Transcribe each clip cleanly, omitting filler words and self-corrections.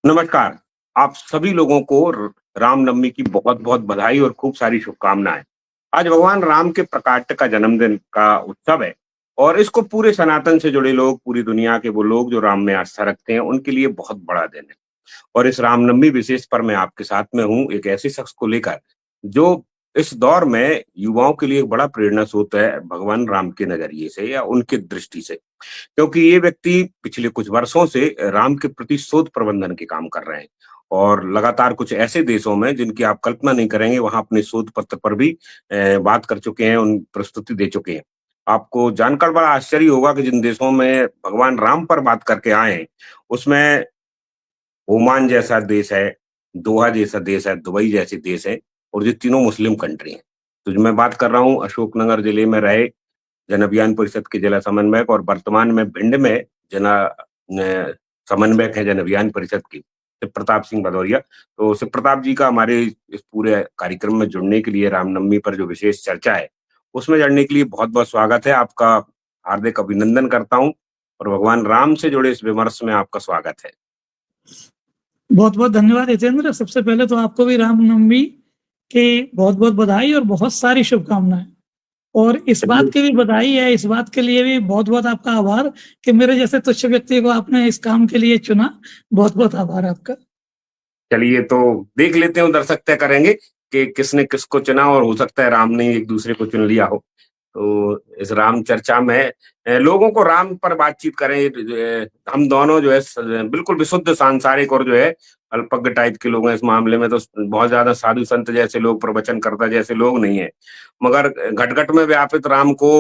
नमस्कार। आप सभी लोगों को रामनवमी की बहुत-बहुत बधाई और खूब सारी शुभकामनाएँ। आज भगवान राम के प्रकाट्य का जन्मदिन का उत्सव है और इसको पूरे सनातन से जुड़े लोग, पूरी दुनिया के वो लोग जो राम में आस्था रखते हैं, उनके लिए बहुत बड़ा दिन है। और इस रामनवमी विशेष पर मैं आपके साथ में हूँ, एक ऐसे शख्स को लेकर, जो इस दौर में युवाओं के लिए एक बड़ा प्रेरणा स्रोत है भगवान राम के नज़रिए से या उनकी दृष्टि से। क्योंकि ये व्यक्ति पिछले कुछ वर्षों से राम के प्रति शोध प्रबंधन के काम कर रहे हैं और लगातार कुछ ऐसे देशों में जिनकी आप कल्पना नहीं करेंगे वहां अपने शोध पत्र पर भी बात कर चुके हैं, उन प्रस्तुति दे चुके हैं। आपको जानकर बड़ा आश्चर्य होगा कि जिन देशों में भगवान राम पर बात करके आए हैं उसमें ओमान जैसा देश है, दोहा जैसा देश है, दुबई जैसे देश है और ये तीनों मुस्लिम कंट्री हैं। तो जो मैं बात कर रहा हूँ अशोकनगर जिले में रहे जन अभियान परिषद के जिला समन्वयक और वर्तमान में भिंड में जना समन्वयक है जन अभियान परिषद की शिव प्रताप सिंह भदौरिया। तो शिव प्रताप जी का हमारे इस पूरे कार्यक्रम में जुड़ने के लिए रामनवमी पर जो विशेष चर्चा है उसमें जुड़ने के लिए बहुत बहुत स्वागत है आपका। हार्दिक अभिनंदन करता हूँ और भगवान राम से जुड़े इस विमर्श में आपका स्वागत है। बहुत-बहुत धन्यवाद हितेंद्र। सबसे पहले तो आपको भी रामनवमी की बहुत-बहुत बधाई और बहुत सारी शुभकामनाएँ। और इस बात चलिए की भी बधाई है, इस बात के लिए भी बहुत-बहुत आपका आभार कि मेरे जैसे तुच्छ व्यक्ति को आपने इस काम के लिए चुना। बहुत-बहुत आभार आपका। चलिए तो देख लेते हैं, दर्शक तय करेंगे कि किसने किसको चुना और हो सकता है राम ने ही एक दूसरे को चुन लिया हो। तो इस राम चर्चा में लोगों को राम पर बातचीत करें। हम दोनों जो है बिल्कुल विशुद्ध सांसारिक और जो है अल्पज्ञ टाइप के लोग हैं इस मामले में, तो बहुत ज्यादा साधु संत जैसे लोग, प्रवचनकर्ता जैसे लोग नहीं है। मगर घट घट में व्यापित राम को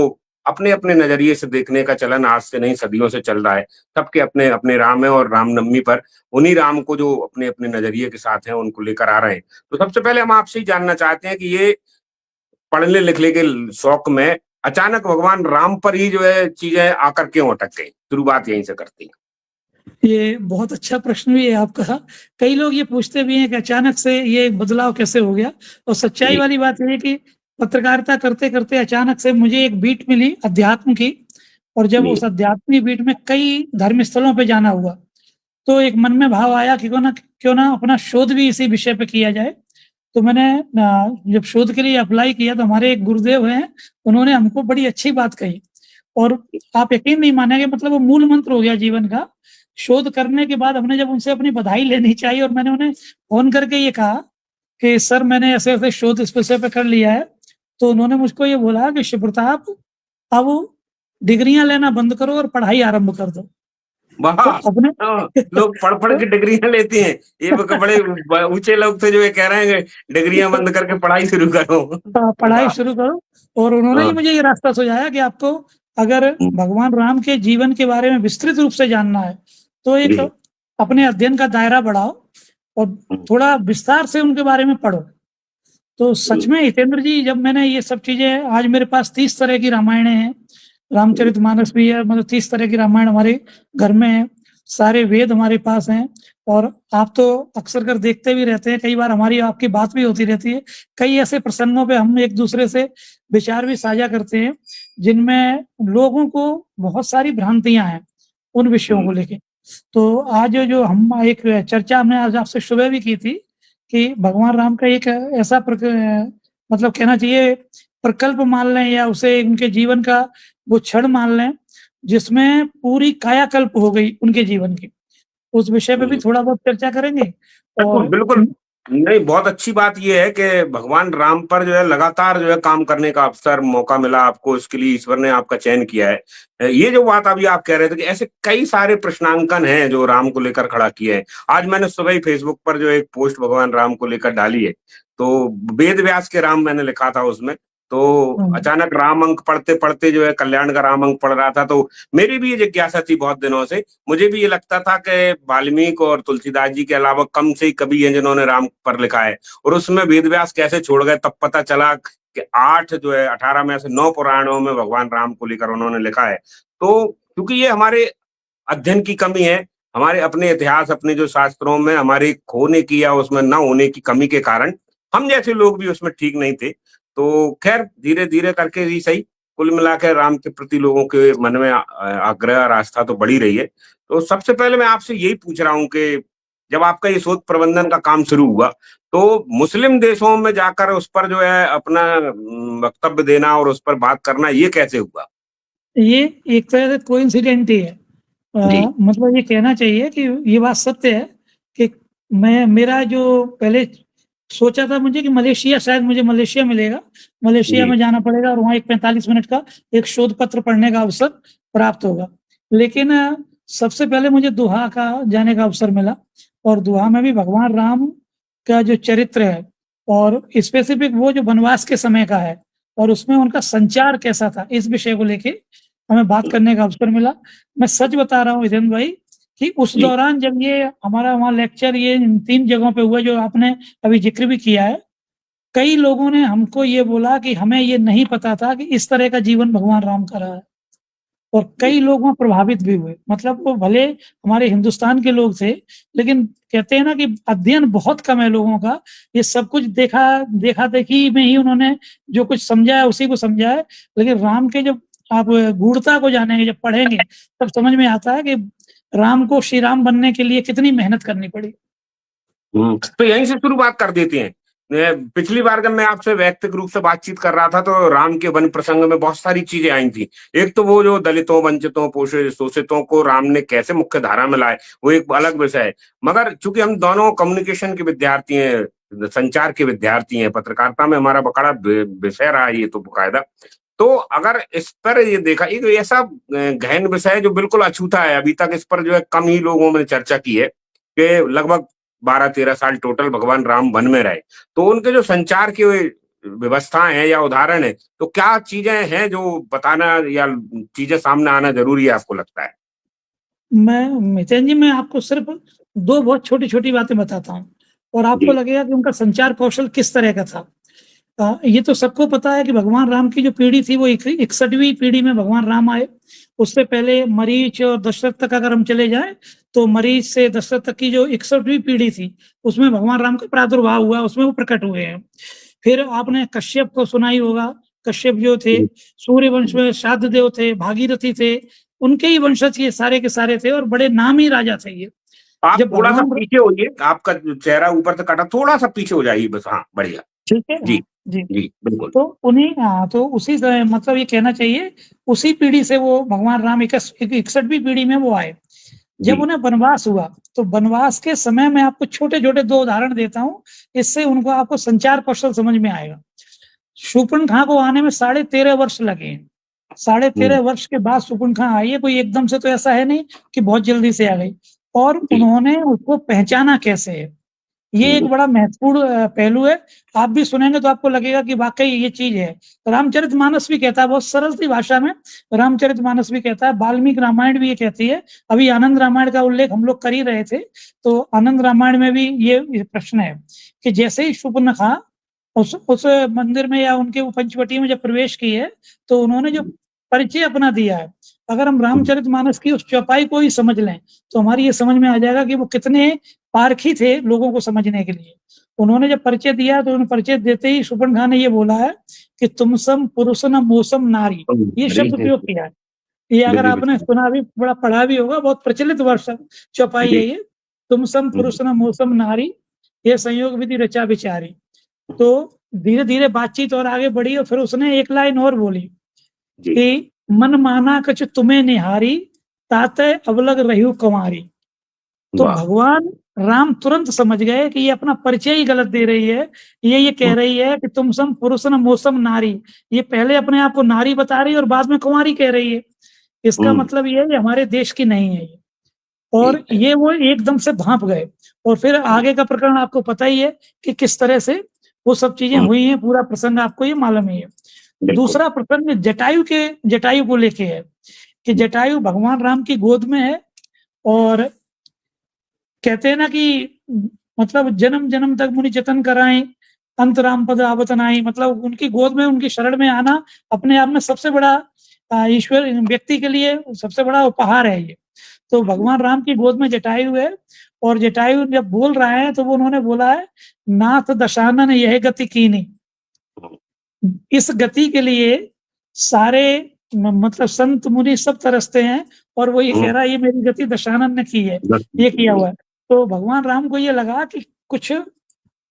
अपने अपने नजरिए से देखने का चलन आज से नहीं सदियों से चल रहा है। सबके अपने अपने राम है और रामनवमी पर उन्हीं राम को जो अपने अपने नजरिए के साथ हैं उनको लेकर आ रहे हैं। तो सबसे पहले हम आपसे ही जानना चाहते हैं कि ये पढ़ने लिखने के शौक में अचानक भगवान राम पर ही जो है चीजें आकर क्यों अटक गई? शुरुआत यहीं से करते हैं। ये बहुत अच्छा प्रश्न भी है आपका। कई लोग ये पूछते भी हैं कि अचानक से ये बदलाव कैसे हो गया? और सच्चाई जी, वाली बात ये है कि पत्रकारिता करते-करते अचानक से मुझे एक बीट मिली अध्यात्म की। और जब जी, उस अध्यात्म बीट में कई धर्म स्थलों पे जाना हुआ, तो एक मन में भाव आया कि क्यों ना अपना शोध भी इसी विषय पे किया जाए। तो मैंने जब शोध के लिए अप्लाई किया तो हमारे एक गुरुदेव हैं, उन्होंने हमको बड़ी अच्छी बात कही। और आप यकीन नहीं मानेंगे, मतलब वो मूल मंत्र हो गया जीवन का। शोध करने के बाद हमने जब उनसे अपनी बधाई लेनी चाहिए और मैंने उन्हें फ़ोन करके ये कहा कि सर मैंने ऐसे-ऐसे शोध इस विषय पे कर लिया है। तो उन्होंने मुझको ये बोला कि शिव प्रताप, अब डिग्रियाँ लेना बंद करो और पढ़ाई आरंभ कर दो। वाह! तो अपने लोग पढ़-पढ़ तो के डिग्रियाँ लेती हैं। ये बड़े ऊँचे लोग थे जो ये कह रहे हैं कि डिग्रियाँ बंद करके पढ़ाई शुरू करो। पढ़ाई वाह! शुरू करो। और उन्होंने ही हाँ, मुझे ये रास्ता सुझाया कि आपको अगर हुँ, भगवान राम के जीवन के बारे में विस्तृत रूप से जानना है, तो एक जी, अपने अध्ययन का दायरा बढ़ाओ और हुँ, थोड़ा विस्तार से उनके बारे में पढ़ो। तो सच जी, में हितेंद्र जी, जब मैंने ये सब चीज़ें, आज मेरे पास 30 तरह की रामायणें हैं, जी, रामचरितमानस भी है, मतलब 30 तरह की रामायण हमारे घर में है, सारे वेद हमारे पास हैं। और आप तो अक्सर कर देखते भी रहते हैं, कई बार हमारी आपकी बात भी होती रहती है। कई ऐसे प्रसंगों पे हम एक-दूसरे से विचार भी साझा करते हैं, जिनमें लोगों को बहुत सारी भ्रांतियाँ हैं, उन विषयों हुँ, को लेके। तो आज जो हम एक चर्चा हमने आज आपसे सुबह भी की थी कि भगवान राम का एक ऐसा मतलब कहना चाहिए प्रकल्प मान लें या उसे उनके जीवन का वो क्षण मान लें, जिसमें पूरी कायाकल्प हो गई उनके जीवन की। उस विषय पे भी हुँ। थोड़ा बहुत चर्चा करेंगे। बिल्कुल, और बिल्कुल। नहीं, बहुत अच्छी बात ये है कि भगवान राम पर जो है लगातार जो है काम करने का अवसर, मौका मिला आपको, इसके लिए ईश्वर ने आपका चयन किया है। ये जो बात अभी आप कह रहे थे कि ऐसे कई सारे प्रश्नांकन हैं जो राम को लेकर खड़ा किए हैं। आज मैंने सुबह ही फेसबुक पर जो एक पोस्ट भगवान राम को लेकर डाली है, तो वेद व्यास के राम मैंने लिखा था उसमें। तो हुँ, अचानक राम अंक पढ़ते-पढ़ते जो है कल्याण का राम अंक पढ़ रहा था, तो मेरी भी ये जिज्ञासा थी बहुत दिनों से। मुझे भी ये लगता था कि वाल्मीकि और तुलसीदास जी के अलावा कम से ही कवि हैं जिन्होंने राम पर लिखा है और उसमें वेदव्यास कैसे छोड़ गए, तब पता चला कि 8 जो है 18 में से 9 पुराणों में भगवान राम को लेकर उन्होंने लिखा है। तो क्योंकि ये हमारे अध्ययन की कमी है, हमारे अपने इतिहास, अपने जो शास्त्रों में हमारे खोने की या उसमें ना होने की कमी के कारण हम जैसे लोग भी उसमें ठीक नहीं थे। तो खैर धीरे-धीरे करके ही सही, कुल मिला के राम के प्रति लोगों के मन में आग्रह और आस्था तो बढ़ी रही है। तो सबसे पहले मैं आपसे यही पूछ रहा हूँ कि जब आपका ये शोध प्रबंधन का काम शुरू हुआ, तो मुस्लिम देशों में जाकर उस पर जो है अपना वक्तव्य देना और उस पर बात करना, ये कैसे हुआ? ये एक तरह से कोइंसिडेंट ही है। जी, मतलब ये कहना चाहिए कि ये बात सत्य है कि मेरा जो पहले सोचा था मुझे कि मलेशिया, शायद मुझे मलेशिया मिलेगा। मलेशिया जी, में जाना पड़ेगा और वहाँ एक 45 मिनट का एक शोध पत्र पढ़ने का अवसर प्राप्त होगा। लेकिन सबसे पहले मुझे दोहा का जाने का अवसर मिला और दोहा में भी भगवान राम का जो चरित्र है और स्पेसिफिक वो जो वनवास के समय का है और उसमें उनका संचार कैसा था, इस विषय को लेके हमें बात करने का अवसर मिला। मैं सच बता रहा हूँ हितेंद्र भाई कि उस जी। दौरान जब ये हमारा वहाँ लेक्चर ये इन 3 जगहों पे हुआ जो आपने अभी ज़िक्र भी किया है, कई लोगों ने हमको ये बोला कि हमें ये नहीं पता था कि इस तरह का जीवन भगवान राम का रहा है और जी। कई लोग वहाँ प्रभावित भी हुए। मतलब वो भले हमारे हिंदुस्तान के लोग थे, लेकिन कहते हैं ना कि अध्ययन बहुत कम है लोगों का। ये सब कुछ देखा-देखी में ही उन्होंने जो कुछ समझा है, उसी को समझा है। लेकिन राम के जब आप गूढ़ता को जानेंगे, जब पढ़ेंगे, तब समझ में आता है कि राम को श्री राम बनने के लिए कितनी मेहनत करनी पड़ी। तो यहीं से शुरुआत कर देते हैं। पिछली बार जब मैं आपसे वैयक्तिक रूप से बातचीत कर रहा था, तो राम के वन प्रसंग में बहुत सारी चीज़ें आई थी। एक तो वो जो दलितों, वंचितों, शोषितों को राम ने कैसे मुख्य धारा में लाए, वो एक अलग विषय है। मगर चूँकि हम दोनों कम्युनिकेशन के विद्यार्थी हैं, संचार के विद्यार्थी हैं, पत्रकारिता में हमारा बड़ा विषय रहा है ये तो बाकायदा। तो अगर इस पर ये देखा, एक ऐसा गहन विषय है जो बिल्कुल अछूता है, अभी तक इस पर जो है कम ही लोगों ने चर्चा की है, कि लगभग 12-13 साल टोटल भगवान राम वन में रहे। तो उनके जो संचार की व्यवस्थाएँ हैं या उदाहरण हैं, तो क्या चीज़ें हैं जो बताना या चीज़ें सामने आना ज़रूरी है आपको लगता है? मैं मितेन जी, मैं आपको सिर्फ़ 2 बहुत छोटी-छोटी बातें बताता हूँ और आपको जी, लगेगा कि उनका संचार कौशल किस तरह का था। ये तो सबको पता है कि भगवान राम की जो पीढ़ी थी वो 61वीं पीढ़ी में भगवान राम आए। उससे पहले मरीच और दशरथ तक अगर हम चले जाएँ, तो मरीच से दशरथ तक की जो 61वीं पीढ़ी थी, उसमें भगवान राम का प्रादुर्भाव हुआ, उसमें वो प्रकट हुए हैं। फिर आपने कश्यप को सुना ही होगा, कश्यप जो थे, जी, सूर्यवंश जी। में श्राद्ध देव थे, भागीरथी थे, उनके ही वंशज ये सारे के सारे थे और बड़े नामी राजा थे ये। आप जब थोड़ा-सा भगवान र पीछे होइए, आपका जो चेहरा ऊपर से कटा, थोड़ा-सा पीछे हो जाइए बस, हाँ, बढ़िया। ठीक है? जी, हाँ, जी। जी, बिल्कुल। तो तो उसी तरह मतलब ये कहना चाहिए, उसी पीढ़ी से वो भगवान राम 61वीं पीढ़ी में वो आए। जब जी, उन्हें वनवास हुआ, तो वनवास के समय मैं आपको छोटे-छोटे 2 उदाहरण देता हूँ, इससे उनको आपको संचार कौशल समझ में आएगा। शूर्पणखा को आने में साढ़े 13 वर्ष लगे हैं। साढ़े हुँ, 13 वर्ष के बाद शूर्पणखा आई है, कोई एकदम से तो ऐसा है नहीं कि बहुत जल्दी से आ गई और जी, उन्होंने उसको पहचाना कैसे है। ये एक हुँ, बड़ा महत्वपूर्ण पहलू है। आप भी सुनेंगे तो आपको लगेगा कि वाक़ई ये चीज़ है। रामचरितमानस भी कहता है बहुत सरल सी भाषा में, रामचरितमानस भी कहता है, वाल्मीकि रामायण भी ये कहती है। अभी आनंद रामायण का उल्लेख हम लोग कर ही रहे थे, तो आनंद रामायण में भी ये प्रश्न है कि जैसे ही शूर्पणखा उस मंदिर में या उनके वो पंचवटी में जब प्रवेश की है, तो उन्होंने जो परिचय अपना दिया है, अगर हम हुँ, रामचरितमानस की उस चौपाई को ही समझ लें, तो हमारी ये समझ में आ जाएगा कि वो कितने पारखी थे लोगों को समझने के लिए। उन्होंने जब परिचय दिया तो उन्हें परिचय देते ही शूर्पणखा ने ये बोला है कि तुम सम पुरुष न मोसम नारी, ये अरे! शब्द प्रयोग किया है। ये जी, अगर जी, आपने बिल्कुल। सुना भी बड़ा पढ़ा भी होगा, बहुत प्रचलित चौपाई जी, है ये। तुम सम हुँ, पुरुष न मोसम नारी, ये संयोग विधि रचा विचारी। तो धीरे-धीरे बातचीत और आगे बढ़ी और फिर उसने एक लाइन और बोली जी, कि मन माना कछु तुम्हें निहारी, ताते अवलग रह्यु कुँवारी। तो वाह! भगवान राम तुरंत समझ गए कि ये अपना परिचय ही गलत दे रही है। ये कह हुँ, रही है कि तुम सम पुरुष न मोसम नारी। ये पहले अपने आप को नारी बता रही है और बाद में कुँवारी कह रही है। इसका हुँ, मतलब ये है, ये हमारे देश की नहीं है ये। और ठीक है, ये वो एकदम से भाँप गए और फिर जी, आगे का प्रकरण आपको पता ही है कि किस तरह से वो सब चीज़ें हुँ, हुई हैं, पूरा प्रसंग आपको ये मालूम ही है। बिल्कुल, दूसरा प्रसंग जटायु को लेके है कि जटायु भगवान राम की गोद में है और कहते हैं ना कि मतलब जन्म-जन्म तक मुनि जतन कराएँ, अंत राम पद आवत नाहि, मतलब उनकी गोद में, उनकी शरण में आना अपने आप में सबसे बड़ा ईश्वर व्यक्ति के लिए सबसे बड़ा उपहार है ये। तो भगवान राम की गोद में जटायु है और जटायु जब बोल रहा है तो वो उन्होंने बोला है, नाथ दशानन यह गति कीनी। हुँ, इस गति के लिए सारे मतलब संत मुनि सब तरसते हैं और वो ये हुँ, कह रहा है ये मेरी गति दशानन ने की है, बस ये किया जी, हुआ है। तो भगवान राम को ये लगा कि कुछ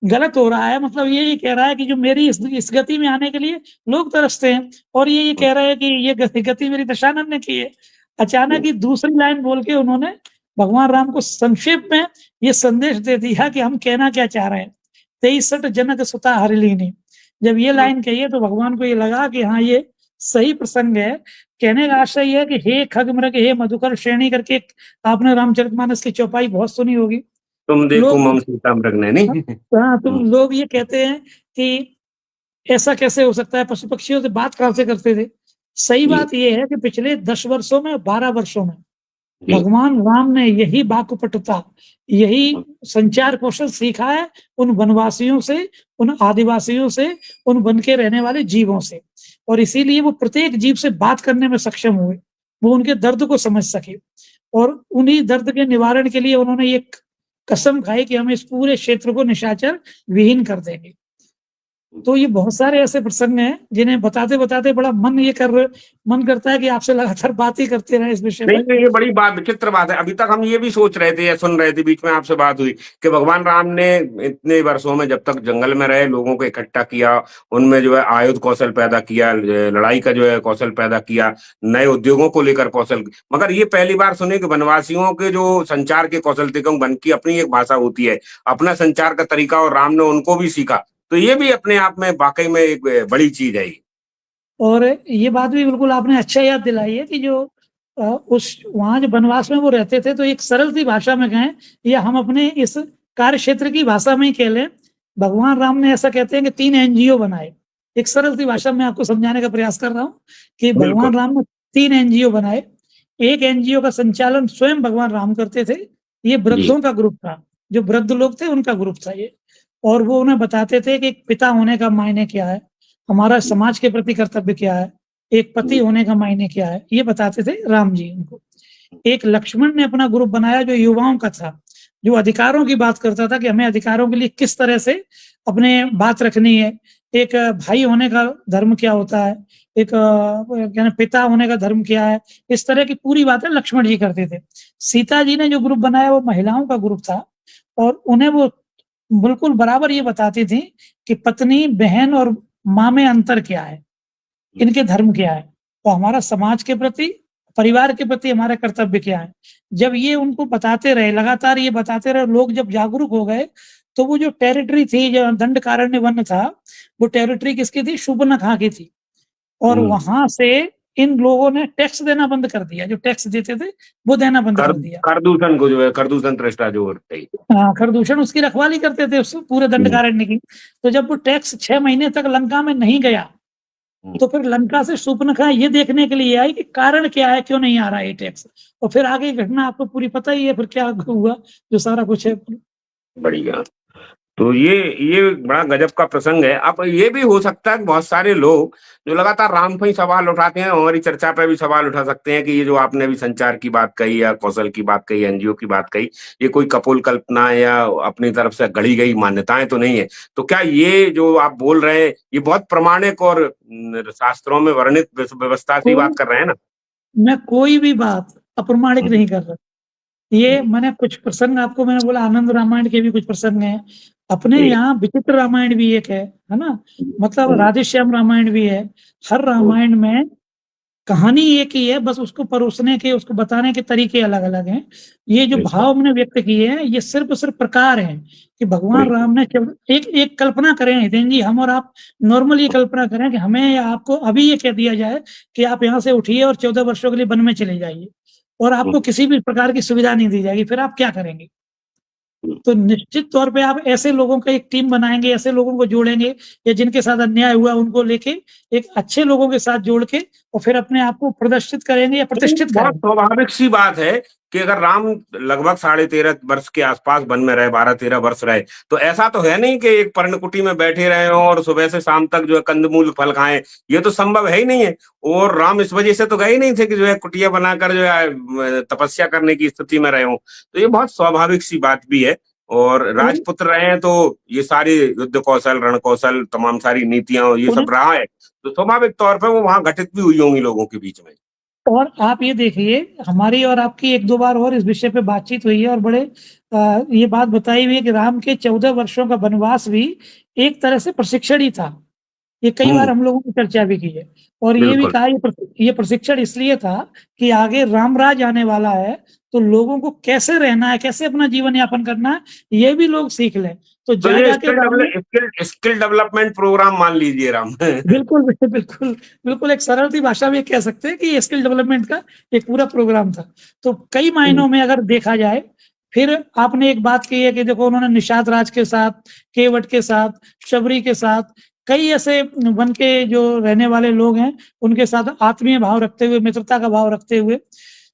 गलत हो रहा है, मतलब ये कह रहा है कि जो मेरी इस गति में आने के लिए लोग तरसते हैं, और ये कह रहा है कि ये गति मेरी दशानन ने की है। अचानक ही दूसरी लाइन बोल के उन्होंने भगवान राम को संक्षेप में ये संदेश दे दिया कि हम कहना क्या चाह रहे हैं। 63 जनक सुता हरिलीनी। जब ये लाइन कही है तो भगवान को ये लगा कि हाँ, ये सही प्रसंग है। कहने का आशय ये है कि हे खगमृग, हे मधुकर श्रेणी करके एक आपने रामचरितमानस की चौपाई बहुत सुनी होगी। तुम देखो लोग मम सीता मृग ने, नहीं? हाँ, तो लोग ये कहते हैं कि ऐसा कैसे हो सकता है, पशु पक्षियों से बात कहाँ से करते थे। सही जी, बात ये है कि पिछले 10 वर्षों में, 12 वर्षों में जी, भगवान राम ने यही वाक्पटुता, यही संचार कौशल सीखा है उन वनवासियों से, उन आदिवासियों से, उन वन के रहने वाले जीवों से, और इसीलिए वो प्रत्येक जीव से बात करने में सक्षम हुए। वो उनके दर्द को समझ सके, और उन्हीं दर्द के निवारण के लिए उन्होंने ये कसम खाई कि हम इस पूरे क्षेत्र को निशाचर विहीन कर देंगे। तो ये बहुत सारे ऐसे प्रसंग हैं जिन्हें बताते-बताते बड़ा मन करता है कि आपसे लगातार बात ही करते रहें इस विषय नहीं, पे। नहीं, ये बड़ी बात, विचित्र बात है। अभी तक हम ये भी सोच रहे थे या सुन रहे थे, बीच में आपसे बात हुई कि भगवान राम ने इतने वर्षों में जब तक जंगल में रहे, लोगों को इकट्ठा किया, उनमें जो है आयुध कौशल पैदा किया, लड़ाई का जो है कौशल पैदा किया, नए उद्योगों को लेकर कौशल। मगर ये पहली बार सुने कि वनवासियों के जो संचार के कौशल थे, वन की अपनी एक भाषा होती है, अपना संचार का तरीका, और राम ने उनको भी सीखा। तो ये भी अपने आप में वाकई में एक बड़ी चीज है ये। और ये बात भी बिल्कुल आपने अच्छा याद दिलाई है कि जो उस वहाँ जो वनवास में वो रहते थे, तो एक सरल सी भाषा में कहें या हम अपने इस कार्य क्षेत्र की भाषा में ही कह लें, भगवान राम ने ऐसा कहते हैं कि 3 एनजीओ बनाए। एक सरल सी भाषा में आपको समझाने का प्रयास कर रहा हूँ कि बिल्कुल। भगवान राम ने 3 एनजीओ बनाए। एक एनजीओ का संचालन स्वयं भगवान राम करते थे। ये जी, वृद्धों का ग्रुप था, जो वृद्ध लोग थे उनका ग्रुप था ये, और वो उन्हें बताते थे कि एक पिता होने का मायने क्या है, हमारा समाज के प्रति कर्तव्य क्या है, एक पति जी, होने का मायने क्या है, ये बताते थे राम जी उनको। एक लक्ष्मण ने अपना ग्रुप बनाया जो युवाओं का था, जो अधिकारों की बात करता था कि हमें अधिकारों के लिए किस तरह से अपने बात रखनी है। एक भाई होने का धर्म क्या होता है, एक क्या पिता होने का धर्म क्या है, इस तरह की पूरी बातें लक्ष्मण जी करते थे। सीता जी ने जो ग्रुप बनाया वो महिलाओं का ग्रुप था, और उन्हें वो बिल्कुल बराबर ये बताती थी कि पत्नी, बहन और माँ में अंतर क्या है, इनके धर्म क्या है, तो हमारा समाज के प्रति, परिवार के प्रति हमारा कर्तव्य क्या है। जब ये उनको बताते रहे, लगातार ये बताते रहे, लोग जब जागरूक हो गए, तो वो जो टेरिटरी थी, जो दंडकारण्य वन था, वो टेरिटरी किसकी थी? शूर्पणखा की थी। और हुँ। वहाँ से इन लोगों ने टैक्स देना बंद कर दिया, जो टैक्स देते थे, वो देना बंद कर कर दिया। करदूषण को जो है, करदूषण त्रेष्टा जो होते ही। हाँ, खरदूषण उसकी रखवाली करते थे उस पूरे हुँ, दंडकारण्य की। तो जब वो टैक्स 6 महीने तक लंका में नहीं गया, हुँ। तो फिर लंका से शूर्पणखा ये देखने के लिए आई कि कारण क्या है, क्यों नहीं आ रहा है ये टैक्स? और फिर आगे की घटना आपको पूरी पता ही है, फिर क्या हुआ, जो सारा कुछ है। बढ़िया। तो ये बड़ा गजब का प्रसंग है। अब ये भी हो सकता है कि बहुत सारे लोग जो लगातार राम पे ही सवाल उठाते हैं, हमारी चर्चा पे भी सवाल उठा सकते हैं कि ये जो आपने अभी संचार की बात कही या कौशल की बात कही, एनजीओ की बात कही, ये कोई कपोल कल्पना है या अपनी तरफ से गढ़ी गई मान्यताएँ तो नहीं है। तो क्या ये जो आप बोल रहे हैं, ये बहुत प्रामाणिक और शास्त्रों में वर्णित व्यवस्था से ही कोई बात कर रहे हैं ना? मैं कोई भी बात अप्रामाणिक हुँ, नहीं कर रहा। ये हुँ, मैंने कुछ प्रसंग आपको मैंने बोला, आनंद रामायण के भी कुछ प्रसंग हैं। अपने जी, यहाँ विचित्र रामायण भी एक है ना? मतलब हुँ, राधेश्याम रामायण भी है। हर हुँ, रामायण में कहानी एक ही है, बस उसको परोसने के, उसको बताने के तरीके अलग-अलग हैं। ये जो बिल्कुल, भाव हमने व्यक्त किए हैं, ये सिर्फ़ और सिर्फ़ प्रकार हैं कि भगवान बिल्कुल। राम ने जब एक एक कल्पना करें हितेन जी, हम और आप नॉर्मल ये कल्पना करें कि हमें या आपको अभी ये कह दिया जाए कि आप यहाँ से उठिए और 14 वर्षों के लिए वन में चले जाइए, और हुँ, आपको किसी भी प्रकार की सुविधा नहीं दी जाएगी, फिर आप क्या करेंगे? हुँ। तो निश्चित तौर पे आप ऐसे लोगों का एक टीम बनाएँगे, ऐसे लोगों को जोड़ेंगे, या जिनके साथ अन्याय हुआ उनको लेके एक अच्छे लोगों के साथ जोड़ के और फिर अपने आप को प्रदर्शित करेंगे या लेकिन प्रतिष्ठित बहुत करेंगे। स्वाभाविक सी बात है कि अगर राम लगभग 13.5 वर्ष के आसपास वन में रहे, 12-13 वर्ष रहे, तो ऐसा तो है नहीं कि एक पर्णकुटी में बैठे रहे हों और सुबह से शाम तक जो है कंदमूल फल खाएँ, ये तो संभव है ही नहीं है। और राम इस वजह से तो गए ही नहीं थे कि जो है कुटिया बनाकर जो है तपस्या करने की स्थिति में रहे हों। तो ये बहुत स्वाभाविक सी बात भी है, और तो राजपुत्र रहे हैं तो ये सारी युद्ध कौशल, रण कौशल, तमाम सारी नीतियाँ ये उन्हें सब रहा है। तो स्वाभाविक तौर पे वो वहाँ घटित भी हुई होंगी लोगों के बीच में। और आप ये देखिए, हमारी और आपकी 1-2 बार और इस विषय पे बातचीत हुई है और बड़े ये बात बताई हुई है कि राम के 14 वर्षों का वनवास भी एक तरह से प्रशिक्षण ही था। ये कई बार हुँ, हम लोगों ने चर्चा भी की है और ये भी बिल्कुल। कहा ये प्रशिक्षण इसलिए था कि आगे राम-राज आने वाला है, तो लोगों को कैसे रहना है, कैसे अपना जीवन यापन करना है, ये भी लोग सीख लें। तो तो जा ये जा के राम ने स्किल डेवलपमेंट प्रोग्राम मान लीजिए राम। बिल्कुल, बिल्कुल, बिल्कुल एक सरल सी भाषा में कह सकते हैं कि ये स्किल डेवलपमेंट का एक पूरा प्रोग्राम था। तो कई हुँ, मायनों में अगर देखा जाए, फिर आपने एक बात कही है कि देखो उन्होंने निषाद राज के साथ, केवट के साथ, शबरी के साथ, कई ऐसे वन के जो रहने वाले लोग हैं, उनके साथ आत्मीय भाव रखते हुए, मित्रता का भाव रखते हुए,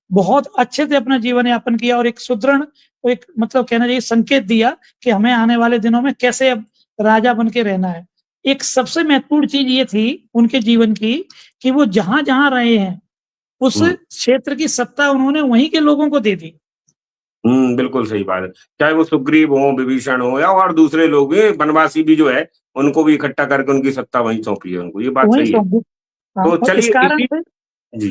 बहुत अच्छे से अपना जीवन यापन किया और एक सुदृढ़ एक मतलब कहना चाहिए संकेत दिया कि हमें आने वाले दिनों में कैसे अब राजा बन के रहना है। एक सबसे महत्वपूर्ण चीज़ ये थी उनके जीवन की कि वो जहाँ-जहाँ रहे हैं, उस हुँ। क्षेत्र की सत्ता उन्होंने वहीं के लोगों को दे दी। बिल्कुल सही बात है। चाहे वो सुग्रीव हो, विभीषण हो या और दूसरे लोग ये बनवासी भी जो है, उनको भी इकट्ठा करके उनकी सत्ता वहीं सौंपी है उनको, ये बात वहीं सही है। सौंप दी। हाँ, तो और इस चलिए कारण इसी से जी,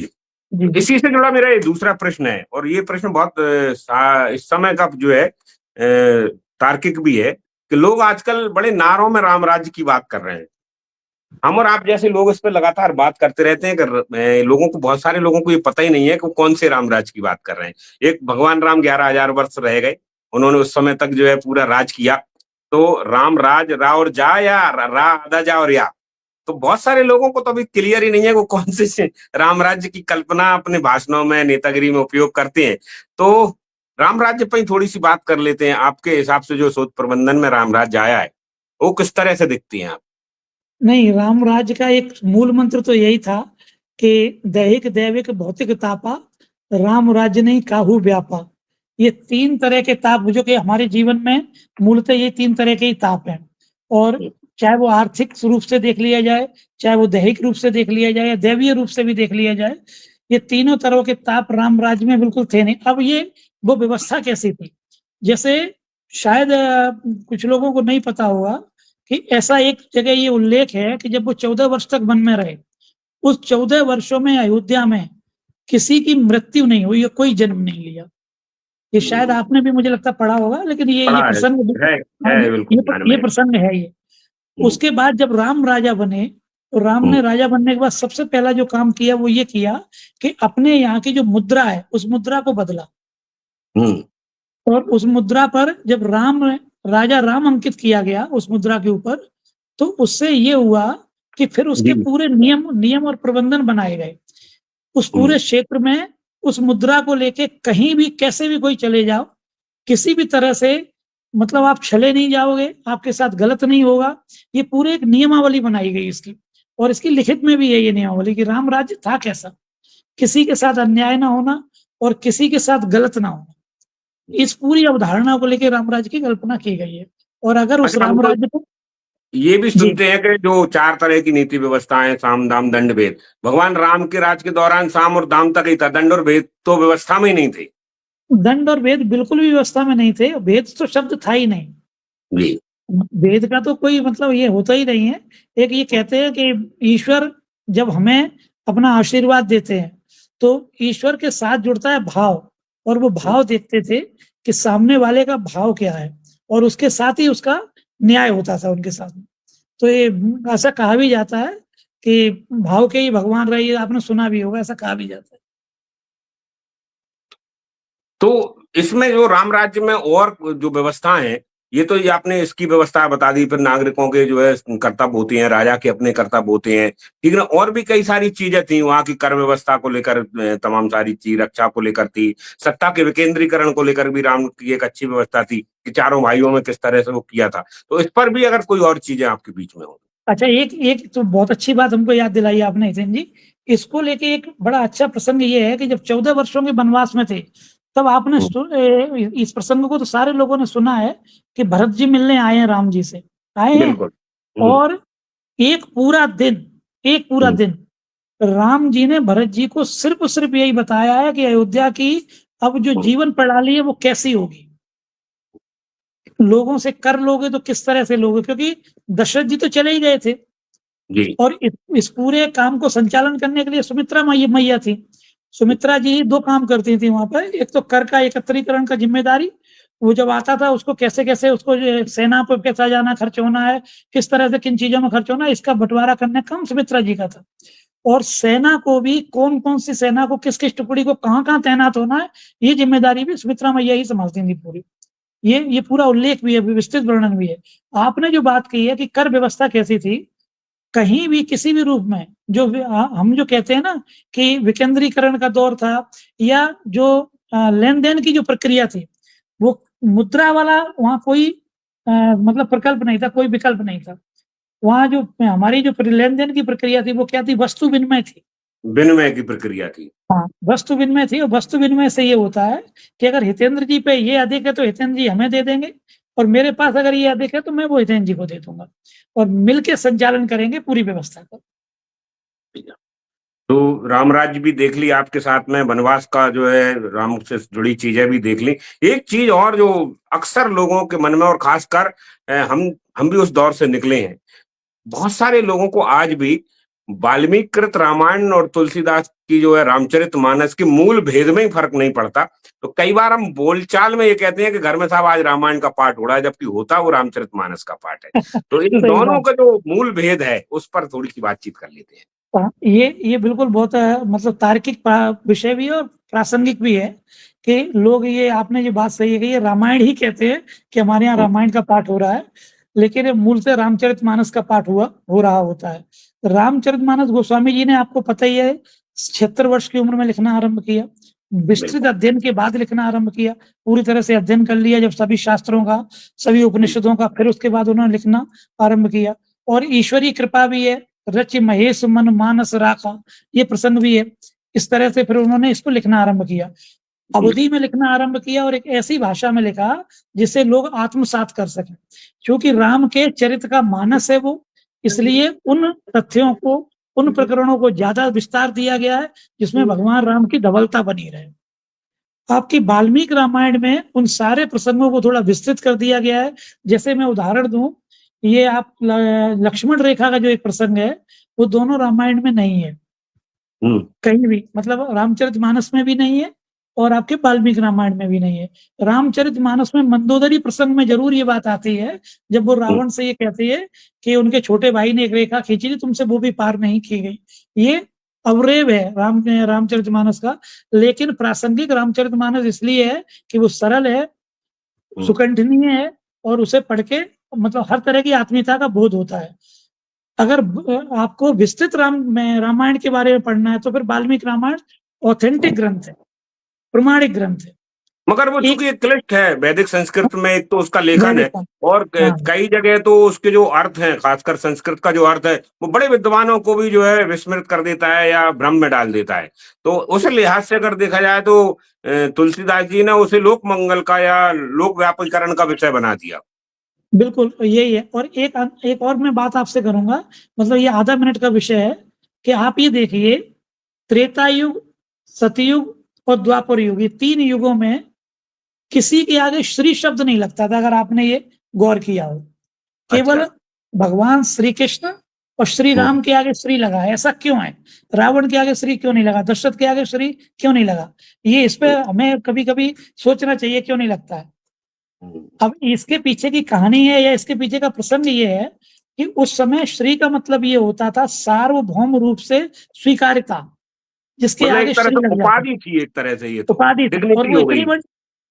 जी, तो इसी से जुड़ा मेरा ये दूसरा प्रश्न है और ये प्रश्न बहुत इस समय का जो है तार्किक भी है कि लोग आजकल बड़े नारों में राम राज्य की बात कर रहे हैं। हम और आप जैसे लोग इस पे लगातार बात करते रहते हैं कि लोगों को बहुत सारे लोगों को ये पता ही नहीं है कि वो कौन से राम राज्य की बात कर रहे हैं। एक भगवान राम 11,000 वर्ष रह गए, उन्होंने उस समय तक जो है पूरा राज किया। तो राम राज रा और जा या रा आधा जा और या। तो बहुत सारे लोगों को तो अभी क्लियर ही नहीं है वो कौन से राम राज्य की कल्पना अपने भाषणों में, नेतागिरी में उपयोग करते हैं। तो राम राज्य पे ही थोड़ी-सी बात कर लेते हैं। आपके हिसाब से जो शोध प्रबंधन में राम राज्य आया है, वो किस तरह से दिखती हैं आप? नहीं राम राज्य का एक मूल मंत्र तो यही था कि दैहिक दैविक भौतिक तापा, राम राज्य नहीं काहू व्यापा। ये 3 तरह के ताप जो कि हमारे जीवन में मूलतः ये 3 तरह के ही ताप हैं और हुँ, चाहे वो आर्थिक रूप से देख लिया जाए, चाहे वो दैहिक रूप से देख लिया जाए या दैवीय रूप से भी देख लिया जाए, ये तीनों तरह के ताप राम राज्य में बिल्कुल थे नहीं। अब ये वो व्यवस्था कैसी थी? जैसे शायद कुछ लोगों को नहीं पता होगा कि ऐसा एक जगह ये उल्लेख है कि जब वो 14 वर्ष तक वन में रहे, उस 14 वर्षों में अयोध्या में किसी की मृत्यु नहीं हुई या कोई जन्म नहीं लिया। ये शायद हुँ। आपने भी मुझे लगता है पढ़ा होगा लेकिन ये पढ़ा प्रसंग है, हाँ, है बिल्कुल ध्यान में ये है। प्रसंग है ये। हुँ, उसके बाद जब राम राजा बने, तो राम हुँ, ने राजा बनने के बाद सबसे पहला जो काम किया वो ये किया कि अपने यहाँ की जो मुद्रा है, उस मुद्रा को बदला हुँ, और उस मुद्रा पर जब राजा राम अंकित किया गया उस मुद्रा के ऊपर, तो उससे ये हुआ कि फिर उसके जी, पूरे नियम नियम और प्रबंधन बनाए गए। उस हुँ, पूरे क्षेत्र में उस मुद्रा को लेके कहीं भी कैसे भी कोई चले जाओ, किसी भी तरह से मतलब आप छले नहीं जाओगे, आपके साथ गलत नहीं होगा। ये पूरे एक नियमावली बनाई गई इसकी और इसकी लिखित में भी है ये नियमावली कि राम राज्य था कैसा? किसी के साथ अन्याय ना होना और किसी के साथ गलत ना होना। इस पूरी अवधारणा को लेके राम राज्य की कल्पना की गई है और अगर उस अच्छा हम राम तो राज्य को ये भी जी, सुनते हैं कि जो 4 तरह की नीति व्यवस्थाएँ साम, दाम, दंड, भेद। भगवान राम के राज के दौरान साम और दाम तक ही था, दंड और भेद तो व्यवस्था में ही नहीं थे। दंड और भेद बिल्कुल भी व्यवस्था में नहीं थे, भेद तो शब्द था ही नहीं। जी, भेद का तो कोई मतलब ये होता ही नहीं है। एक ये कहते हैं कि ईश्वर जब हमें अपना आशीर्वाद देते हैं, तो ईश्वर के साथ जुड़ता है भाव और वो हुँ, भाव देखते थे कि सामने वाले का भाव क्या है और उसके साथ ही उसका न्याय होता था उनके साथ। तो ये ऐसा कहा भी जाता है कि भाव के ही भगवान रहिए, आपने सुना भी होगा, ऐसा कहा भी जाता है। तो इसमें जो राम राज्य में और जो व्यवस्थाएँ हैं, ये तो ये आपने इसकी व्यवस्था बता दी, फिर नागरिकों के जो है कर्तव्य होते हैं, राजा के अपने कर्तव्य होते हैं, ठीक है ना? और भी कई सारी चीज़ें थी, वहाँ की कर व्यवस्था को लेकर तमाम सारी चीज़, रक्षा को लेकर थी, सत्ता के विकेंद्रीकरण को लेकर भी राम की एक अच्छी व्यवस्था थी, कि चारों भाइयों में किस तरह से वो किया था। तो इस पर भी अगर कोई और चीज़ें आपके बीच में हो? अच्छा एक एक तो बहुत अच्छी बात हमको याद दिलाई आपने हितेन जी। इसको लेके एक बड़ा अच्छा प्रसंग ये है कि जब 14 वर्षों के वनवास में थे, तब आपने हुँ, इस प्रसंग को तो सारे लोगों ने सुना है कि भरत जी मिलने आए हैं राम जी से, आए हैं बिल्कुल। हुँ, और एक पूरा हुँ, दिन राम जी ने भरत जी को सिर्फ़ और सिर्फ़ यही बताया है कि अयोध्या की अब जो हुँ, जीवन प्रणाली है वो कैसी होगी। लोगों से कर लोगे तो किस तरह से लोगे क्योंकि दशरथ जी तो चले ही गए थे। जी, और इस पूरे काम को संचालन करने के लिए सुमित्रा मैया थी। सुमित्रा जी 2 काम करती थी वहाँ पे, एक तो कर का एकत्रीकरण का जिम्मेदारी, वो जब आता था उसको कैसे-कैसे उसको जो सेना पे कैसा जाना खर्च होना है, किस तरह से किन चीज़ों में खर्च होना है, इसका बँटवारा करने का काम सुमित्रा जी का था। और सेना को भी कौन-कौन सी सेना को किस-किस टुकड़ी को कहाँ-कहाँ तैनात होना है, ये ज़िम्मेदारी भी सुमित्रा मैया ही सँभालती थी पूरी। ये पूरा उल्लेख भी है, विस्तृत वर्णन भी है। आपने जो बात कही है कि कर व्यवस्था कैसी थी, कहीं भी किसी भी रूप में हम जो कहते हैं ना कि विकेंद्रीकरण का दौर था या जो लेन-देन की जो प्रक्रिया थी, वो मुद्रा वाला वहाँ कोई मतलब प्रकल्प नहीं था, कोई विकल्प नहीं था। वहाँ जो हमारी जो लेन-देन की प्रक्रिया थी, वो क्या थी? वस्तु विनिमय थी। विनिमय की प्रक्रिया थी। हाँ, वस्तु विनिमय थी और वस्तु विनिमय से ये होता है कि अगर हितेंद्र जी पे ये अधिक है तो हितेंद्र जी हमें दे देंगे और मेरे पास अगर ये अधिक है तो मैं वो हितेंद्र जी को दे दूँगा और मिलके संचालन करेंगे पूरी व्यवस्था का। तो राम राज्य भी देख ली आपके साथ में, वनवास का जो है राम से जुड़ी चीजें भी देख ली। एक चीज और जो अक्सर लोगों के मन में और खासकर हम भी उस दौर से निकले हैं। बहुत सारे लोगों को आज भी वाल्मीकि कृत रामायण और तुलसीदास की जो है रामचरितमानस के मूल भेद में ही फर्क नहीं पड़ता। तो कई बार हम बोलचाल में ये कहते हैं कि घर में साहब आज रामायण का पाठ हो रहा है, जबकि होता वो रामचरितमानस का पाठ है। तो इन सही दोनों बात। का जो मूल भेद है उस पर थोड़ी सी बातचीत कर लेते हैं। हाँ, ये बिल्कुल बहुत मतलब तार्किक विषय भी है और प्रासंगिक भी है कि लोग ये आपने जो बात सही है कि ये रामायण ही कहते हैं कि हमारे यहाँ रामायण का पाठ हो रहा है, लेकिन ये मूल से रामचरितमानस का पाठ हो रहा होता है। रामचरितमानस गोस्वामी जी ने आपको पता ही है 76 वर्ष की उम्र में लिखना आरंभ किया। विस्तृत अध्ययन के बाद लिखना आरंभ किया, पूरी तरह से अध्ययन कर लिया जब सभी शास्त्रों का, सभी उपनिषदों का, फिर उसके बाद उन्होंने लिखना आरंभ किया और ईश्वरीय कृपा भी है। रच महेश मन मानस राखा, ये प्रसंग भी है। इस तरह से फिर उन्होंने इसको लिखना आरंभ किया। अवधि में लिखना आरंभ किया और एक ऐसी भाषा में लिखा जिसे लोग आत्मसात कर सकें। क्योंकि राम के चरित्र का मानस है वो, इसलिए उन तथ्यों को, उन प्रकरणों को ज़्यादा विस्तार दिया गया है जिसमें भगवान राम की धवलता बनी रहे। आपकी वाल्मीकि रामायण में उन सारे प्रसंगों को थोड़ा विस्तृत कर दिया गया है। जैसे मैं उदाहरण दूँ, ये आप लक्ष्मण रेखा का जो एक प्रसंग है, वो दोनों रामायण में नहीं है। कहीं भी मतलब रामचरितमानस में भी नहीं है और आपके वाल्मीकि रामायण में भी नहीं है। रामचरितमानस में मंदोदरी प्रसंग में ज़रूर ये बात आती है, जब वो रावण से ये कहती है कि उनके छोटे भाई ने एक रेखा खींची थी, तुमसे वो भी पार नहीं की गई। ये अवरेव है रामचरितमानस का, लेकिन प्रासंगिक रामचरितमानस इसलिए है कि वो सरल है, सुकंठनीय है और उसे पढ़ के मतलब हर तरह की आत्मीयता का बोध होता है। अगर आपको विस्तृत रामायण के बारे में पढ़ना है तो फिर वाल्मीकि रामायण ऑथेंटिक ग्रंथ है, प्रमाणिक ग्रंथ है। मगर वो चूंकि एक क्लिष्ट है वैदिक संस्कृत में, एक तो उसका लेखन है और कई जगह तो उसके जो अर्थ हैं, खासकर संस्कृत का जो अर्थ है, वो बड़े विद्वानों को भी जो है विस्मृत कर देता है या भ्रम में डाल देता है। तो उस लिहाज से अगर देखा जाए तो तुलसीदास जी ने उसे लोक मंगल का या लोक व्यापीकरण का विषय बना दिया। बिल्कुल यही है। और एक और मैं बात आपसे करूंगा, मतलब ये आधा मिनट का विषय है कि आप ये देखिए, त्रेता युग, सतयुग और द्वापर युग, ये 3 युगों में किसी के आगे श्री शब्द नहीं लगता था, अगर आपने ये गौर किया हो। केवल भगवान श्री कृष्ण और श्री राम के आगे श्री लगा है। ऐसा क्यों है? रावण के आगे श्री क्यों नहीं लगा? दशरथ के आगे श्री क्यों नहीं लगा? ये इस पे हमें कभी-कभी सोचना चाहिए क्यों नहीं लगता है। अब इसके पीछे की कहानी है या इसके पीछे का प्रसंग ये है कि उस समय श्री का मतलब ये होता था सार्वभौम रूप से स्वीकार्यता, जिसके मतलब आगे एक तरह श्री से लग जाता। उपाधि थी, एक तरह से ये तो उपाधि थी और डिग्निटी हो गई।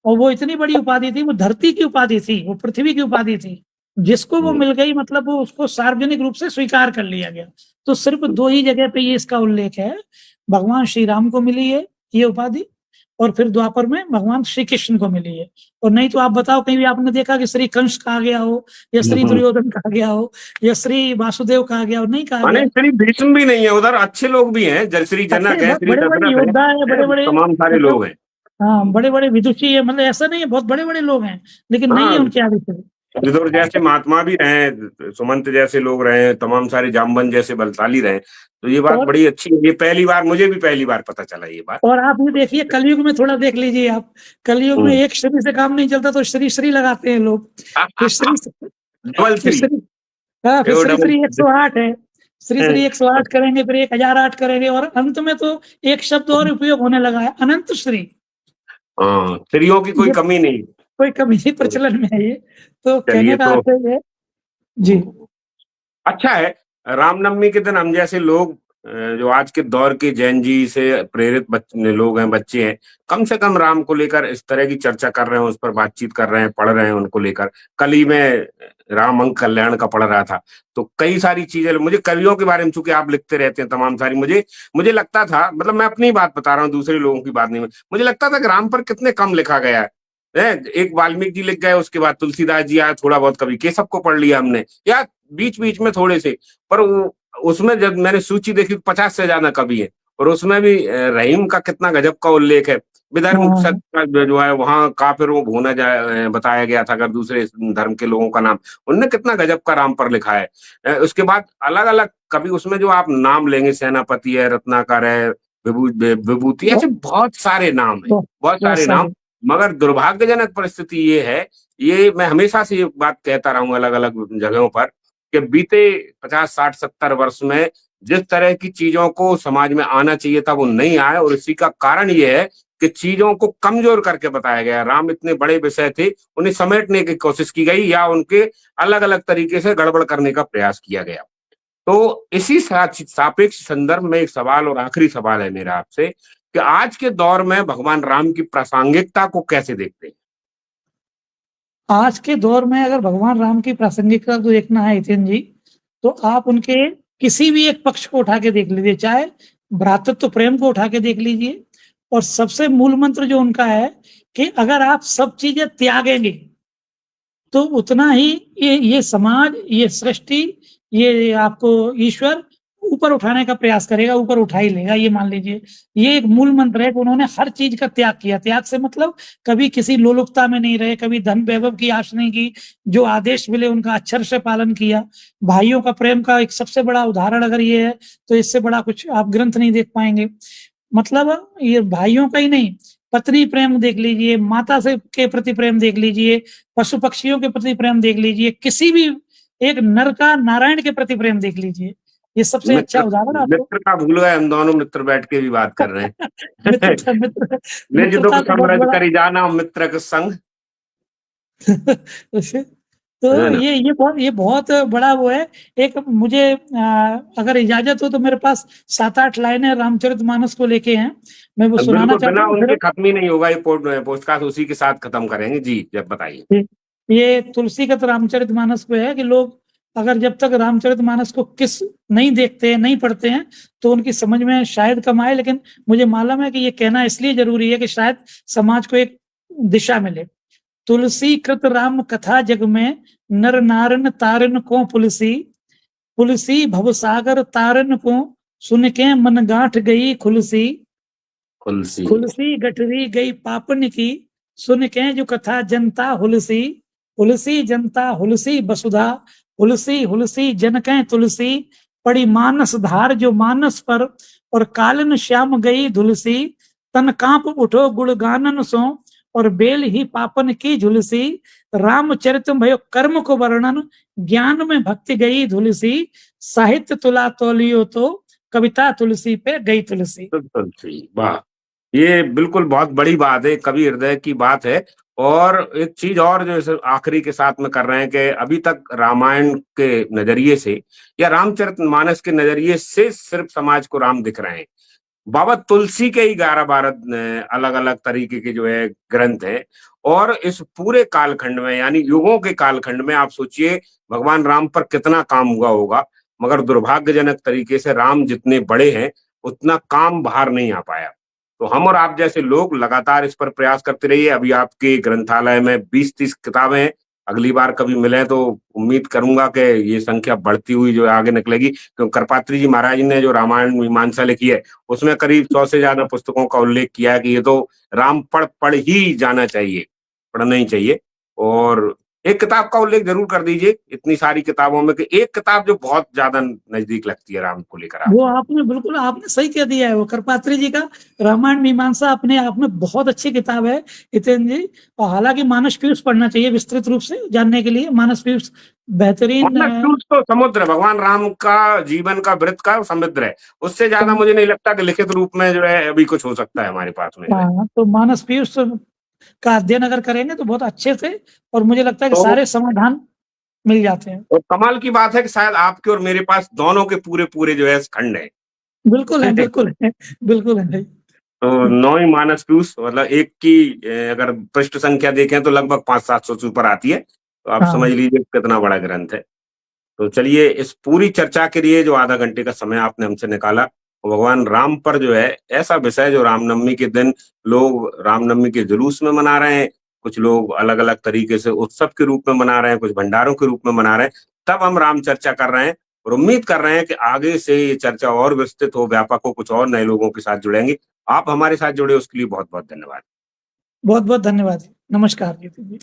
वो इतनी बड़ी उपाधि थी, वो धरती की उपाधि थी, वो पृथ्वी की उपाधि थी। जिसको वो मिल गई मतलब वो उसको सार्वजनिक रूप से स्वीकार कर लिया गया। तो सिर्फ 2 ही जगह पे ये इसका उल्लेख है, भगवान श्री राम को मिली है ये उपाधि और फिर द्वापर में भगवान श्री कृष्ण को मिली है। और नहीं तो आप बताओ कहीं भी आपने देखा कि श्री कंस कहा गया हो या श्री दुर्योधन कहा गया हो या श्री वासुदेव कहा गया हो? नहीं कहा गया। श्री भीष्म भी नहीं है, उधर अच्छे लोग भी हैं, श्री जनक है, श्री बड़े-बड़े दशरथ योद्धा है, बड़े-बड़े तमाम सारे मतलब लोग हैं। हाँ, बड़े-बड़े विदुषी है, मतलब ऐसा नहीं है, बहुत बड़े-बड़े लोग हैं, लेकिन नहीं है उनके आगे श्री। विदुर जैसे महात्मा भी रहे, सुमंत जैसे लोग रहे, तमाम सारे जामवंत जैसे बलशाली रहे। तो ये बात बड़ी अच्छी है, ये पहली बार मुझे भी पहली बार पता चला ये बात। और आप ये देखिए कलयुग में थोड़ा देख लीजिए आप, कलयुग में एक श्री से काम नहीं चलता तो श्री लगाते हैं लोग। फिर श्री डबल श्री, हाँ, फिर श्री 108 है, श्री श्री 108 करेंगे, फिर 1008 करेंगे और अंत में तो एक शब्द और उपयोग होने लगा है, अनंत श्री। हाँ, श्रीयों की कोई ये कमी नहीं। कोई कमी नहीं, प्रचलन में है ये। तो चलिए कहने का तो अर्थ है जी। अच्छा है। रामनवमी के दिन हम जैसे लोग जो आज के दौर के जैन जी से प्रेरित लोग हैं, बच्चे हैं, कम से कम राम को लेकर इस तरह की चर्चा कर रहे हैं, उस पर बातचीत कर रहे हैं, पढ़ रहे हैं उनको लेकर। कल ही मैं रामंक कल्याण का पढ़ रहा था, तो कई सारी चीजें, मुझे कवियों के बारे में, चूंकि आप लिखते रहते हैं तमाम सारी, मुझे मुझे लगता था, मतलब मैं अपनी बात बता रहा हूँ, दूसरे लोगों की बात नहीं, मुझे लगता था कि राम पर कितने कम लिखा गया है। एक वाल्मीकि जी लिख गए, उसके बाद तुलसीदास जी आए, थोड़ा बहुत कवि केसव को पढ़ लिया हमने, या बीच बीच में थोड़े से, पर उसमें जब मैंने सूची देखी 50 से ज्यादा कवि है, और उसमें भी रहीम का कितना गजब का उल्लेख है। विदर्भ हाँ, का जो है वहां काफिर वो भूना बताया गया था, अगर दूसरे धर्म के लोगों का नाम, उनने कितना गजब का राम पर लिखा है। उसके बाद अलग अलग कवि, उसमें जो आप नाम लेंगे, सेनापति है, रत्नाकर है, विभूति, ऐसे बहुत सारे नाम है, बहुत बहुत बहुत सारे नाम। सारे। मगर दुर्भाग्यजनक परिस्थिति ये है, ये मैं हमेशा से ये बात कहता रहा हूं अलग अलग जगहों पर, कि बीते 50 60 70 वर्ष में जिस तरह की चीजों को समाज में आना चाहिए था वो नहीं आया, और इसी का कारण ये है कि चीजों को कमजोर करके बताया गया। राम इतने बड़े विषय थे, उन्हें समेटने की कोशिश की गई, या उनके अलग अलग तरीके से गड़बड़ करने का प्रयास किया गया। तो इसी सापेक्ष संदर्भ में एक सवाल, और आखिरी सवाल है मेरा आपसे, कि आज के दौर में भगवान राम की प्रासंगिकता को कैसे देखते हैं? आज के दौर में अगर भगवान राम की प्रासंगिकता को देखना है हितेन जी, तो आप उनके किसी भी एक पक्ष को उठा के देख लीजिए, चाहे भ्रातृत्व प्रेम को उठा के देख लीजिए, और सबसे मूल मंत्र जो उनका है कि अगर आप सब चीजें त्यागेंगे तो उतना ही ये समाज, ये सृष्टि, ये आपको ईश्वर ऊपर उठाने का प्रयास करेगा, ऊपर उठा ही लेगा, ये मान लीजिए। ये एक मूल मंत्र है कि उन्होंने हर चीज का त्याग किया। त्याग से मतलब कभी किसी लोलुपता में नहीं रहे, कभी धन वैभव की आश नहीं की, जो आदेश मिले उनका अक्षर से पालन किया। भाइयों का प्रेम का एक सबसे बड़ा उदाहरण अगर ये है, तो इससे बड़ा कुछ आप ग्रंथ नहीं देख पाएंगे। मतलब ये भाइयों का ही नहीं, पत्नी प्रेम देख लीजिए, माता से के प्रति प्रेम देख लीजिए, पशु पक्षियों के प्रति प्रेम देख लीजिए, किसी भी एक नर का नारायण के प्रति प्रेम देख लीजिए। ये सबसे अच्छा मित्र, उदाहरण आपको। मित्र का भूल गए, हम दोनों मित्र बैठ के भी बात कर रहे हैं। मित्रता मित्र निज दुख मित्रता तो बहुत समरज बड़ा। करी जाना, मित्र के संग। तो है ना? ये बहुत बड़ा वो है। एक मुझे अगर इजाजत हो तो मेरे पास 7-8 लाइनें रामचरितमानस को लेके हैं, मैं वो सुनाना बिल्कुल, चाहता बिना हूँ उनके फिर। खत्म ही नहीं होगा ये पोस्टकास्ट, उसी के साथ खत्म करेंगे जी, जब बताइए। ये तुलसीगत रामचरितमानस पे है कि लोग अगर जब तक रामचरितमानस को किस नहीं देखते हैं, नहीं पढ़ते हैं, तो उनकी समझ में शायद कम आए, लेकिन मुझे मालूम है कि ये कहना इसलिए जरूरी है कि शायद समाज को एक दिशा मिले। तुलसी कृत राम कथा जग में, नर नारन तारन को पुलसी, पुलसी भवसागर तारन को, सुन के मन गांठ गई खुलसी, तुलसी। खुलसी गठरी गई पापन की, सुन के जो कथा जनता हुलसी, हुलसी जनता हुलसी वसुधा, हुलसी हुलसी जन कै तुलसी, पड़ी मानस धार जो मानस पर, और कालन श्याम गई धुलसी, तन कांप उठो गुण गानन सो, और बेल ही पापन की झुलसी, रामचरित भयो कर्म को वर्णन, ज्ञान में भक्ति गई धुलसी, साहित्य तुला तोलियो तो, कविता तुलसी पे गई तुलसी। तुलसी, वाह! ये बिल्कुल बहुत बड़ी बात है, कवि हृदय की बात है। और एक चीज और जो इस आखिरी के साथ में कर रहे हैं, कि अभी तक रामायण के नजरिए से या रामचरितमानस के नजरिए से सिर्फ समाज को राम दिख रहे हैं। बाबा तुलसी के ही 11-12 अलग अलग तरीके के जो है ग्रंथ हैं, और इस पूरे कालखंड में, यानी युगों के कालखंड में, आप सोचिए भगवान राम पर कितना काम हुआ होगा। मगर दुर्भाग्यजनक तरीके से राम जितने बड़े हैं, उतना काम बाहर नहीं आ पाया। तो हम और आप जैसे लोग लगातार इस पर प्रयास करते रहिए। अभी आपके ग्रंथालय में 20-30 किताबें हैं। अगली बार कभी मिले तो उम्मीद करूंगा कि ये संख्या बढ़ती हुई जो आगे निकलेगी, क्योंकि करपात्री जी महाराज ने जो रामायण मीमांसा लिखी है, उसमें करीब 100 से ज्यादा पुस्तकों का उल्लेख किया है कि ये तो राम पढ़ पढ़ ही जाना चाहिए, पढ़ना ही चाहिए। और एक किताब का उल्लेख जरूर कर दीजिए इतनी सारी किताबों में कि एक किताब जो बहुत ज्यादा नजदीक लगती है राम को लेकर आप। वो आपने बिल्कुल आपने सही कह दिया है, वो करपात्री जी का रामायण मीमांसा अपने आप में बहुत अच्छी किताब है हितेंद्र जी। और हालांकि मानस पीयूष पढ़ना चाहिए विस्तृत रूप से जानने के लिए। मानस पीयूष बेहतरीन मानस पीयूष तो समुद्र है, भगवान राम का जीवन का वृत्त का समुद्र है। उससे ज्यादा मुझे नहीं लगता कि लिखित रूप में जो है अभी कुछ हो सकता है हमारे पास में जो है। हाँ, तो मानस पीयूष का अध्ययन अगर करेंगे तो बहुत अच्छे से, और मुझे लगता है कि तो सारे समाधान मिल जाते हैं। और कमाल की बात है कि शायद आपके और मेरे पास दोनों के पूरे पूरे जो है खंड है। बिल्कुल है, बिल्कुल है, बिल्कुल है भाई। तो 9 ही मानस पीयूष मतलब एक की अगर पृष्ठ संख्या देखें तो लगभग 500-700 से ऊपर आती है। तो आप समझ हाँ, लीजिए कितना बड़ा ग्रंथ है। तो चलिए इस पूरी चर्चा के लिए जो आधा घंटे का समय आपने हमसे निकाला, वो भगवान राम पर जो है ऐसा विषय जो रामनवमी के दिन लोग रामनवमी के जुलूस में मना रहे हैं, कुछ लोग अलग-अलग तरीके से उत्सव के रूप में मना रहे हैं, कुछ भंडारों के रूप में मना रहे हैं। तब हम राम चर्चा कर रहे हैं और उम्मीद कर रहे हैं कि आगे से ये चर्चा और विस्तृत हो, व्यापक हो, कुछ और नए लोगों के साथ जुड़ेंगे। आप हमारे साथ जुड़े उसके लिए बहुत-बहुत धन्यवाद। बहुत-बहुत धन्यवाद। नमस्कार जी।